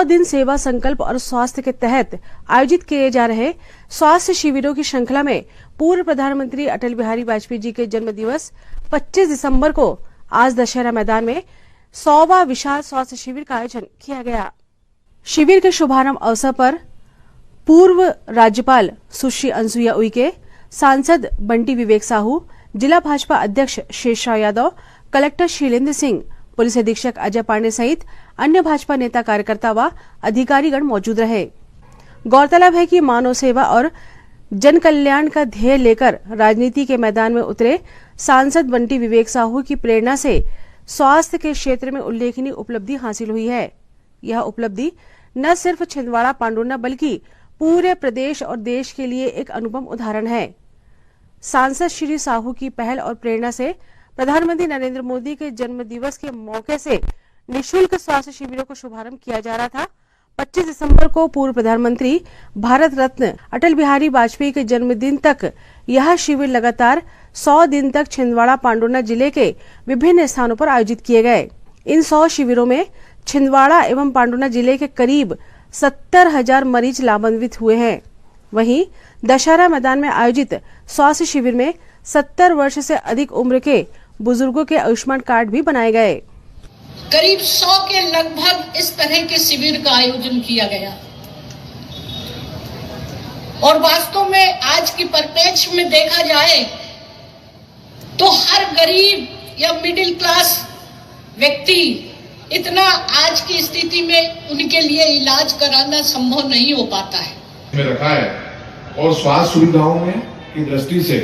100 दिन सेवा संकल्प और स्वास्थ्य के तहत आयोजित किए जा रहे स्वास्थ्य शिविरों की श्रृंखला में पूर्व प्रधानमंत्री अटल बिहारी वाजपेयी जी के जन्म दिवस 25 दिसंबर को आज दशहरा मैदान में 100वां विशाल स्वास्थ्य शिविर का आयोजन किया गया। शिविर के शुभारंभ अवसर पर पूर्व राज्यपाल सुश्री अनसुईया उइके, सांसद बंटी विवेक साहू, जिला भाजपा अध्यक्ष शेषराव यादव, कलेक्टर शीलेंद्र सिंह, पुलिस अधीक्षक अजय पांडे सहित अन्य भाजपा नेता, कार्यकर्ता व अधिकारीगण मौजूद रहे। गौरतलब है कि मानव सेवा और जन कल्याण का ध्येय लेकर राजनीति के मैदान में उतरे सांसद बंटी विवेक साहू की प्रेरणा से स्वास्थ्य के क्षेत्र में उल्लेखनीय उपलब्धि हासिल हुई है। यह उपलब्धि न सिर्फ छिंदवाड़ा पांडुर्ना बल्कि पूरे प्रदेश और देश के लिए एक अनुपम उदाहरण है। सांसद श्री साहू की पहल और प्रेरणा से प्रधानमंत्री नरेंद्र मोदी के जन्म दिवस के मौके से निःशुल्क स्वास्थ्य शिविरों का शुभारंभ किया जा रहा था। 25 दिसंबर को पूर्व प्रधानमंत्री भारत रत्न अटल बिहारी वाजपेयी के जन्मदिन तक यह शिविर लगातार 100 दिन तक छिंदवाड़ा पांडुर्ना जिले के विभिन्न स्थानों पर आयोजित किए गए। इन 100 शिविरों में छिंदवाड़ा एवं पांडुर्ना जिले के करीब 70,000 मरीज लाभान्वित हुए हैं। वहीं दशहरा मैदान में आयोजित स्वास्थ्य शिविर में 70 वर्ष से अधिक उम्र के बुजुर्गों के आयुष्मान कार्ड भी बनाए गए। करीब 100 के लगभग इस तरह के शिविर का आयोजन किया गया और वास्तव में आज की परिप्रेक्ष्य में देखा जाए तो हर गरीब या मिडिल क्लास व्यक्ति इतना आज की स्थिति में उनके लिए इलाज कराना संभव नहीं हो पाता है। में रखा है और स्वास्थ्य सुविधाओं में की दृष्टि से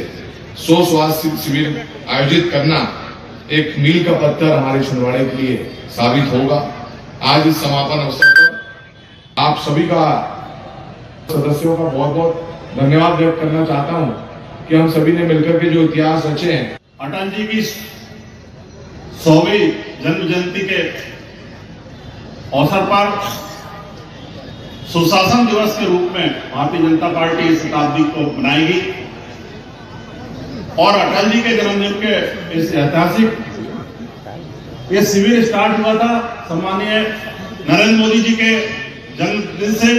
100 स्वास्थ्य शिविर आयोजित करना एक मील का पत्थर हमारे छिंदवाड़े के लिए साबित होगा। आज इस समापन अवसर पर आप सभी का, सदस्यों का बहुत बहुत धन्यवाद व्यक्त करना चाहता हूं कि हम सभी ने मिलकर के जो इतिहास रचे हैं। अटल जी की 100वीं जन्म जयंती के अवसर पर सुशासन दिवस के रूप में भारतीय जनता पार्टी इस शताब्दी को मनाएगी और अटल जी के जन्मदिन के इस ऐतिहासिक ये शिविर स्टार्ट हुआ था सम्मानीय नरेंद्र मोदी जी के जन्मदिन से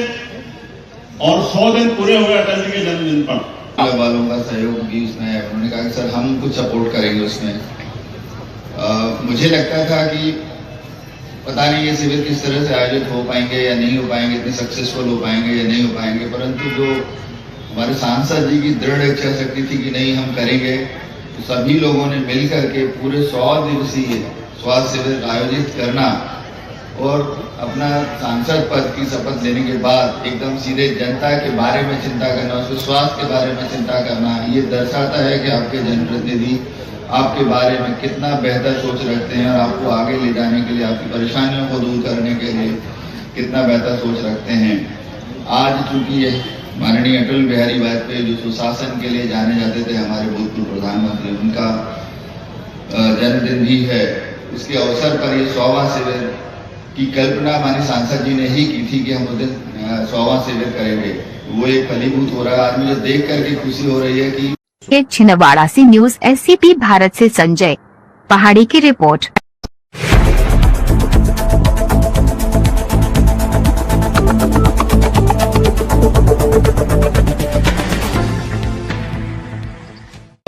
और 100 दिन पूरे हुए अटल जी के जन्मदिन पर। वालों का सहयोग भी उसमें है। उन्होंने कहा कि सर हम कुछ सपोर्ट करेंगे उसमें। मुझे लगता था कि पता नहीं ये शिविर किस तरह से आयोजित हो पाएंगे या नहीं हो पाएंगे, इतने सक्सेसफुल हो पाएंगे या नहीं हो पाएंगे, परंतु जो हमारे सांसद जी की दृढ़ इच्छा शक्ति थी कि नहीं हम करेंगे, तो सभी लोगों ने मिलकर के पूरे 100 दिवसीय स्वास्थ्य शिविर आयोजित करना और अपना सांसद पद की शपथ लेने के बाद एकदम सीधे जनता के बारे में चिंता करना, उसके स्वास्थ्य के बारे में चिंता करना, ये दर्शाता है कि आपके जनप्रतिनिधि आपके बारे में कितना बेहतर सोच रखते हैं और आपको आगे ले जाने के लिए, आपकी परेशानियों को दूर करने के लिए कितना बेहतर सोच रखते हैं। आज चूंकि ये माननीय अटल बिहारी वाजपेयी जो सुशासन के लिए जाने जाते थे, हमारे भूतपूर्व प्रधानमंत्री, उनका जन्मदिन भी है। उसके अवसर पर ये 100वां शिविर की कल्पना माननीय सांसद जी ने ही की थी कि हम उस दिन 100वां शिविर करेंगे। वो एक फलीभूत हो रहा है। आज मुझे देख करके खुशी हो रही है कि छिंदवाड़ा से न्यूज़ SCP भारत से संजय पहाड़ी की रिपोर्ट।